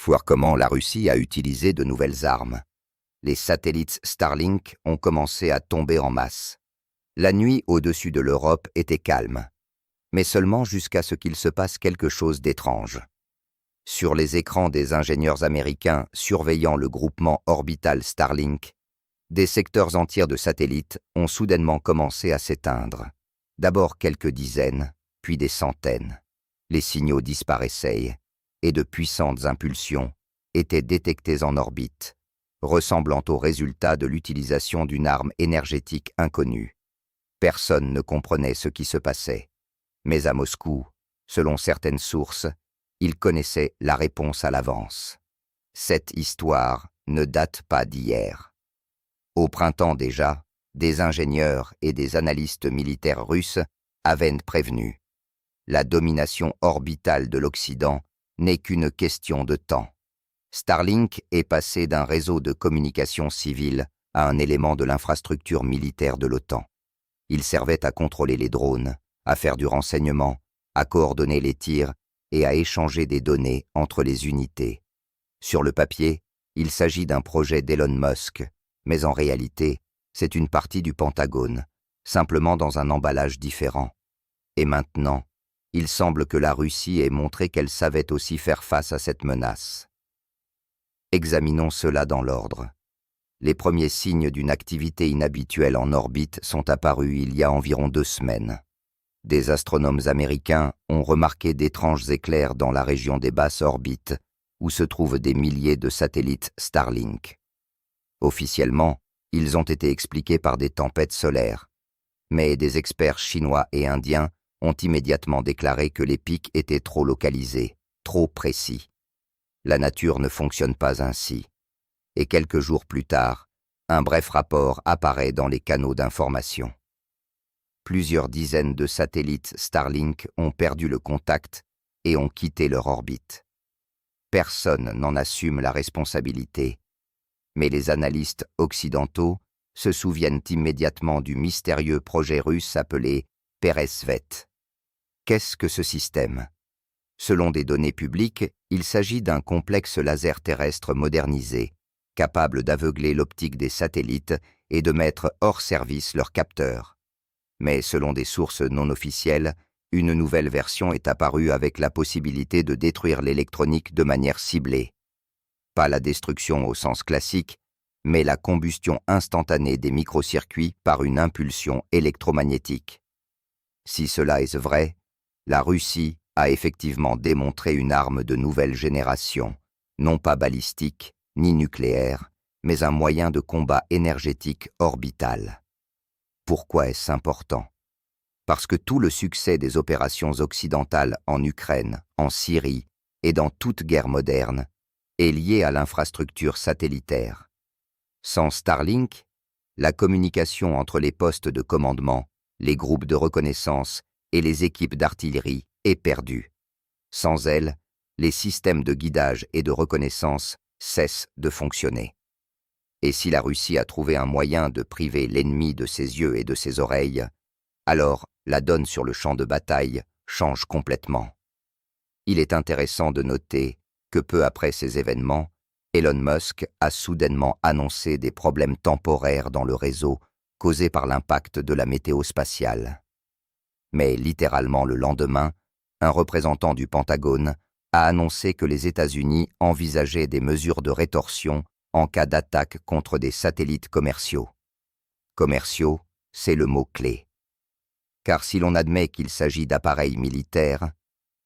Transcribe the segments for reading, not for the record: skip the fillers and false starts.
Voir comment la Russie a utilisé de nouvelles armes. Les satellites Starlink ont commencé à tomber en masse. La nuit au-dessus de l'Europe était calme, mais seulement jusqu'à ce qu'il se passe quelque chose d'étrange. Sur les écrans des ingénieurs américains surveillant le groupement orbital Starlink, des secteurs entiers de satellites ont soudainement commencé à s'éteindre. D'abord quelques dizaines, puis des centaines. Les signaux disparaissaient et de puissantes impulsions étaient détectées en orbite, ressemblant au résultat de l'utilisation d'une arme énergétique inconnue. Personne ne comprenait ce qui se passait, mais à Moscou, selon certaines sources, ils connaissaient la réponse à l'avance. Cette histoire ne date pas d'hier. Au printemps déjà, des ingénieurs et des analystes militaires russes avaient prévenu. La domination orbitale de l'Occident n'est qu'une question de temps. Starlink est passé d'un réseau de communication civile à un élément de l'infrastructure militaire de l'OTAN. Il servait à contrôler les drones, à faire du renseignement, à coordonner les tirs et à échanger des données entre les unités. Sur le papier, il s'agit d'un projet d'Elon Musk, mais en réalité, c'est une partie du Pentagone, simplement dans un emballage différent. Et maintenant, il semble que la Russie ait montré qu'elle savait aussi faire face à cette menace. Examinons cela dans l'ordre. Les premiers signes d'une activité inhabituelle en orbite sont apparus il y a environ 2 semaines. Des astronomes américains ont remarqué d'étranges éclairs dans la région des basses orbites, où se trouvent des milliers de satellites Starlink. Officiellement, ils ont été expliqués par des tempêtes solaires, mais des experts chinois et indiens ont immédiatement déclaré que les pics étaient trop localisés, trop précis. La nature ne fonctionne pas ainsi. Et quelques jours plus tard, un bref rapport apparaît dans les canaux d'information. Plusieurs dizaines de satellites Starlink ont perdu le contact et ont quitté leur orbite. Personne n'en assume la responsabilité, mais les analystes occidentaux se souviennent immédiatement du mystérieux projet russe appelé Peresvet. Qu'est-ce que ce système ? Selon des données publiques, il s'agit d'un complexe laser terrestre modernisé, capable d'aveugler l'optique des satellites et de mettre hors service leurs capteurs. Mais selon des sources non officielles, une nouvelle version est apparue avec la possibilité de détruire l'électronique de manière ciblée. Pas la destruction au sens classique, mais la combustion instantanée des microcircuits par une impulsion électromagnétique. Si cela est vrai, la Russie a effectivement démontré une arme de nouvelle génération, non pas balistique ni nucléaire, mais un moyen de combat énergétique orbital. Pourquoi est-ce important ? Parce que tout le succès des opérations occidentales en Ukraine, en Syrie et dans toute guerre moderne est lié à l'infrastructure satellitaire. Sans Starlink, la communication entre les postes de commandement, les groupes de reconnaissance et les équipes d'artillerie est perdue. Sans elle, les systèmes de guidage et de reconnaissance cessent de fonctionner. Et si la Russie a trouvé un moyen de priver l'ennemi de ses yeux et de ses oreilles, alors la donne sur le champ de bataille change complètement. Il est intéressant de noter que peu après ces événements, Elon Musk a soudainement annoncé des problèmes temporaires dans le réseau causés par l'impact de la météo spatiale. Mais littéralement le lendemain, un représentant du Pentagone a annoncé que les États-Unis envisageaient des mesures de rétorsion en cas d'attaque contre des satellites commerciaux. Commerciaux, c'est le mot-clé. Car si l'on admet qu'il s'agit d'appareils militaires,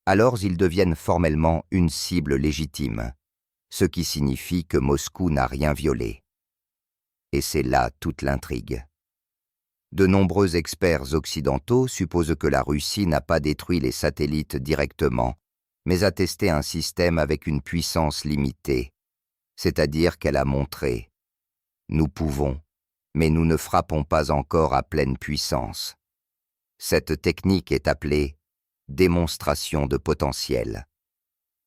alors ils deviennent formellement une cible légitime, ce qui signifie que Moscou n'a rien violé. Et c'est là toute l'intrigue. De nombreux experts occidentaux supposent que la Russie n'a pas détruit les satellites directement, mais a testé un système avec une puissance limitée, c'est-à-dire qu'elle a montré « Nous pouvons, mais nous ne frappons pas encore à pleine puissance ». Cette technique est appelée « démonstration de potentiel ».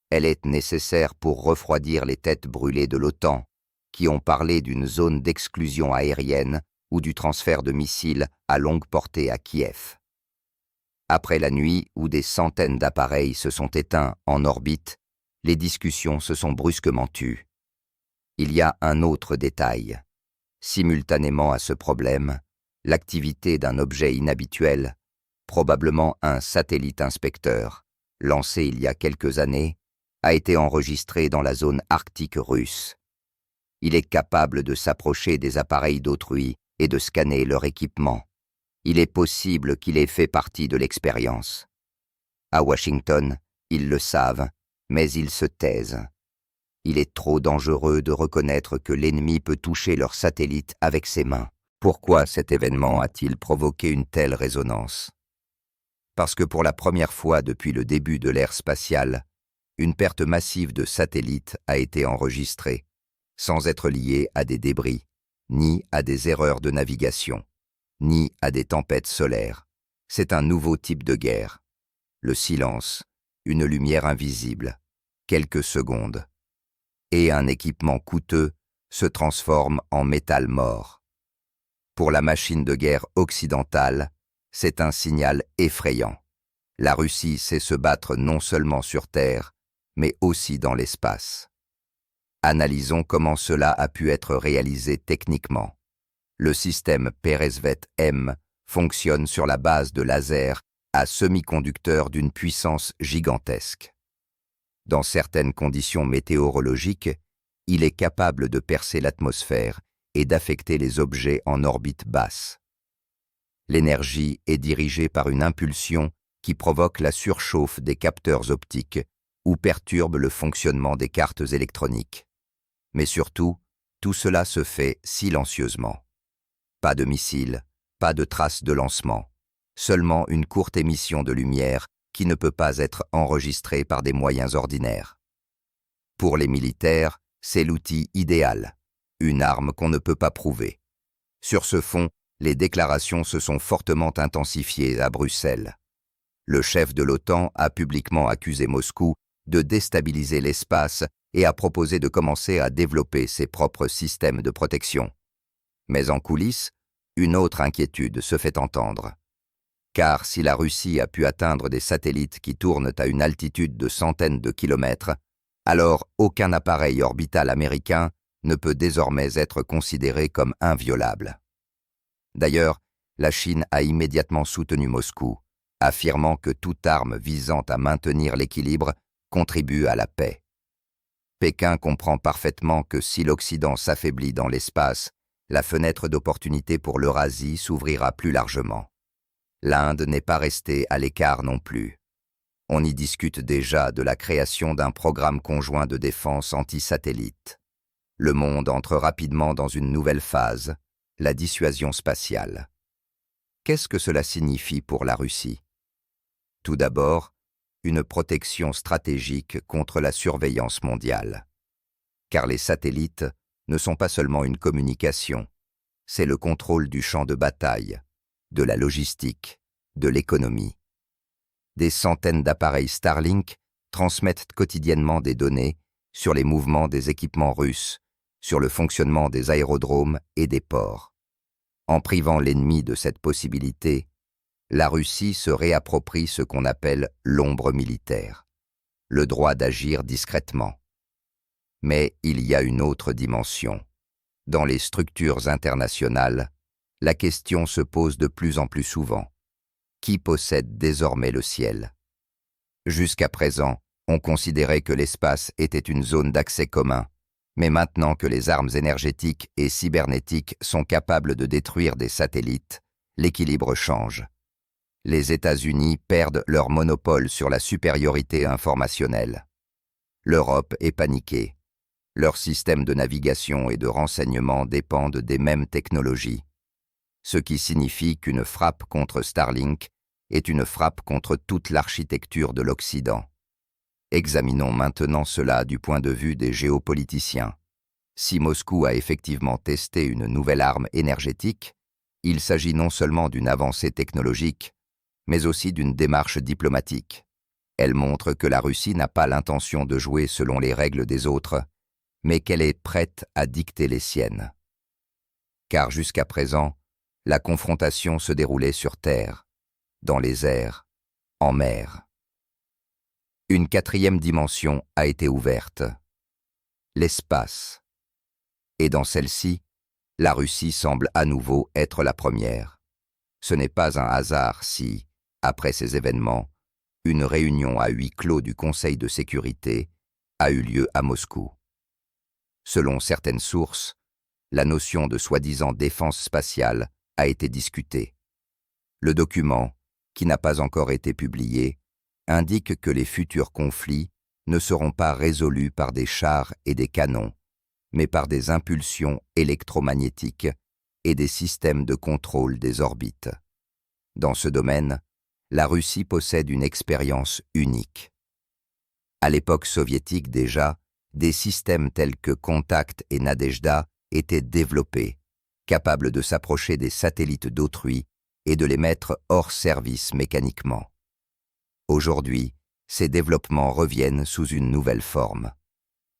Elle est nécessaire pour refroidir les têtes brûlées de l'OTAN, qui ont parlé d'une zone d'exclusion aérienne ou du transfert de missiles à longue portée à Kiev. Après la nuit où des centaines d'appareils se sont éteints en orbite, les discussions se sont brusquement tues. Il y a un autre détail. Simultanément à ce problème, l'activité d'un objet inhabituel, probablement un satellite inspecteur, lancé il y a quelques années, a été enregistré dans la zone arctique russe. Il est capable de s'approcher des appareils d'autrui et de scanner leur équipement. Il est possible qu'il ait fait partie de l'expérience. À Washington, ils le savent, mais ils se taisent. Il est trop dangereux de reconnaître que l'ennemi peut toucher leur satellite avec ses mains. Pourquoi cet événement a-t-il provoqué une telle résonance? Parce que pour la première fois depuis le début de l'ère spatiale, une perte massive de satellites a été enregistrée, sans être liée à des débris, ni à des erreurs de navigation, ni à des tempêtes solaires. C'est un nouveau type de guerre. Le silence, une lumière invisible, quelques secondes. Et un équipement coûteux se transforme en métal mort. Pour la machine de guerre occidentale, c'est un signal effrayant. La Russie sait se battre non seulement sur Terre, mais aussi dans l'espace. Analysons comment cela a pu être réalisé techniquement. Le système Peresvet-M fonctionne sur la base de lasers à semi-conducteurs d'une puissance gigantesque. Dans certaines conditions météorologiques, il est capable de percer l'atmosphère et d'affecter les objets en orbite basse. L'énergie est dirigée par une impulsion qui provoque la surchauffe des capteurs optiques ou perturbe le fonctionnement des cartes électroniques. Mais surtout, tout cela se fait silencieusement. Pas de missiles, pas de traces de lancement, seulement une courte émission de lumière qui ne peut pas être enregistrée par des moyens ordinaires. Pour les militaires, c'est l'outil idéal, une arme qu'on ne peut pas prouver. Sur ce fond, les déclarations se sont fortement intensifiées à Bruxelles. Le chef de l'OTAN a publiquement accusé Moscou de déstabiliser l'espace et a proposé de commencer à développer ses propres systèmes de protection. Mais en coulisses, une autre inquiétude se fait entendre. Car si la Russie a pu atteindre des satellites qui tournent à une altitude de centaines de kilomètres, alors aucun appareil orbital américain ne peut désormais être considéré comme inviolable. D'ailleurs, la Chine a immédiatement soutenu Moscou, affirmant que toute arme visant à maintenir l'équilibre contribue à la paix. Pékin comprend parfaitement que si l'Occident s'affaiblit dans l'espace, la fenêtre d'opportunité pour l'Eurasie s'ouvrira plus largement. L'Inde n'est pas restée à l'écart non plus. On y discute déjà de la création d'un programme conjoint de défense anti-satellite. Le monde entre rapidement dans une nouvelle phase, la dissuasion spatiale. Qu'est-ce que cela signifie pour la Russie? Tout d'abord, une protection stratégique contre la surveillance mondiale. Car les satellites ne sont pas seulement une communication, c'est le contrôle du champ de bataille, de la logistique, de l'économie. Des centaines d'appareils Starlink transmettent quotidiennement des données sur les mouvements des équipements russes, sur le fonctionnement des aérodromes et des ports. En privant l'ennemi de cette possibilité, la Russie se réapproprie ce qu'on appelle l'ombre militaire, le droit d'agir discrètement. Mais il y a une autre dimension. Dans les structures internationales, la question se pose de plus en plus souvent. Qui possède désormais le ciel? Jusqu'à présent, on considérait que l'espace était une zone d'accès commun, mais maintenant que les armes énergétiques et cybernétiques sont capables de détruire des satellites, l'équilibre change. Les États-Unis perdent leur monopole sur la supériorité informationnelle. L'Europe est paniquée. Leurs systèmes de navigation et de renseignement dépendent des mêmes technologies, ce qui signifie qu'une frappe contre Starlink est une frappe contre toute l'architecture de l'Occident. Examinons maintenant cela du point de vue des géopoliticiens. Si Moscou a effectivement testé une nouvelle arme énergétique, il s'agit non seulement d'une avancée technologique, mais aussi d'une démarche diplomatique. Elle montre que la Russie n'a pas l'intention de jouer selon les règles des autres, mais qu'elle est prête à dicter les siennes. Car jusqu'à présent, la confrontation se déroulait sur terre, dans les airs, en mer. Une quatrième dimension a été ouverte. L'espace. Et dans celle-ci, la Russie semble à nouveau être la première. Ce n'est pas un hasard si, après ces événements, une réunion à huis clos du Conseil de sécurité a eu lieu à Moscou. Selon certaines sources, la notion de soi-disant défense spatiale a été discutée. Le document, qui n'a pas encore été publié, indique que les futurs conflits ne seront pas résolus par des chars et des canons, mais par des impulsions électromagnétiques et des systèmes de contrôle des orbites. Dans ce domaine, la Russie possède une expérience unique. À l'époque soviétique déjà, des systèmes tels que Contact et Nadejda étaient développés, capables de s'approcher des satellites d'autrui et de les mettre hors service mécaniquement. Aujourd'hui, ces développements reviennent sous une nouvelle forme.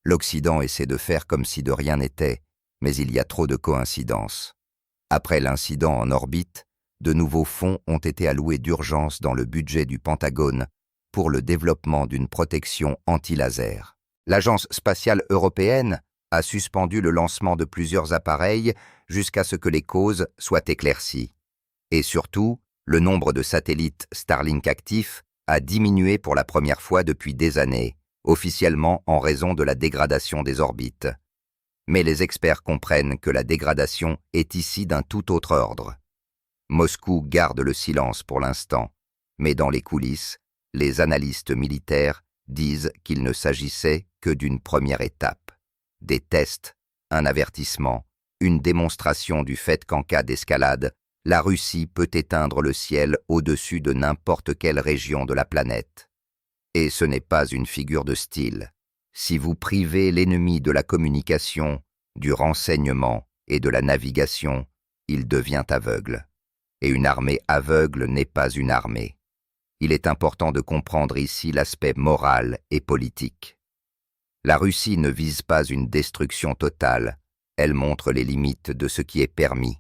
L'Occident essaie de faire comme si de rien n'était, mais il y a trop de coïncidences. Après l'incident en orbite, de nouveaux fonds ont été alloués d'urgence dans le budget du Pentagone pour le développement d'une protection anti-laser. L'Agence spatiale européenne a suspendu le lancement de plusieurs appareils jusqu'à ce que les causes soient éclaircies. Et surtout, le nombre de satellites Starlink actifs a diminué pour la première fois depuis des années, officiellement en raison de la dégradation des orbites. Mais les experts comprennent que la dégradation est ici d'un tout autre ordre. Moscou garde le silence pour l'instant, mais dans les coulisses, les analystes militaires disent qu'il ne s'agissait que d'une première étape. Des tests, un avertissement, une démonstration du fait qu'en cas d'escalade, la Russie peut éteindre le ciel au-dessus de n'importe quelle région de la planète. Et ce n'est pas une figure de style. Si vous privez l'ennemi de la communication, du renseignement et de la navigation, il devient aveugle. Et une armée aveugle n'est pas une armée. Il est important de comprendre ici l'aspect moral et politique. La Russie ne vise pas une destruction totale, elle montre les limites de ce qui est permis.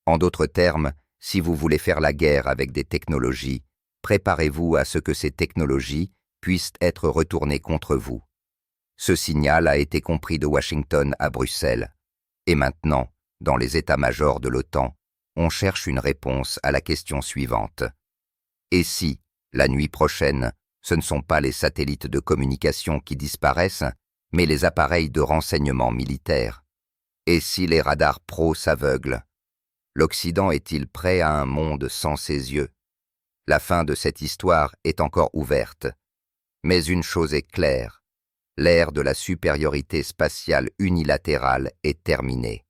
En d'autres termes, si vous voulez faire la guerre avec des technologies, préparez-vous à ce que ces technologies puissent être retournées contre vous. Ce signal a été compris de Washington à Bruxelles. Et maintenant, dans les états-majors de l'OTAN, on cherche une réponse à la question suivante. Et si, la nuit prochaine, ce ne sont pas les satellites de communication qui disparaissent, mais les appareils de renseignement militaire? Et si les radars pro s'aveuglent? L'Occident est-il prêt à un monde sans ses yeux? La fin de cette histoire est encore ouverte. Mais une chose est claire, l'ère de la supériorité spatiale unilatérale est terminée.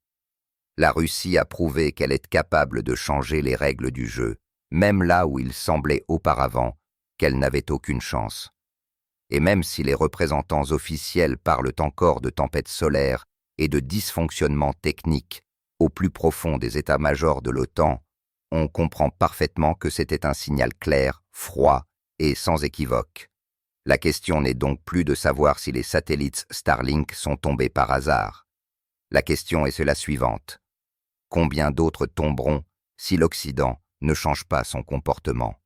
La Russie a prouvé qu'elle est capable de changer les règles du jeu, même là où il semblait auparavant qu'elle n'avait aucune chance. Et même si les représentants officiels parlent encore de tempêtes solaires et de dysfonctionnements techniques au plus profond des états-majors de l'OTAN, on comprend parfaitement que c'était un signal clair, froid et sans équivoque. La question n'est donc plus de savoir si les satellites Starlink sont tombés par hasard. La question est la suivante. Combien d'autres tomberont si l'Occident ne change pas son comportement?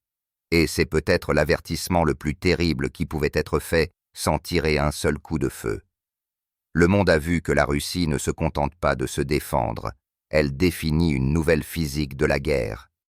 Et c'est peut-être l'avertissement le plus terrible qui pouvait être fait sans tirer un seul coup de feu. Le monde a vu que la Russie ne se contente pas de se défendre, elle définit une nouvelle physique de la guerre.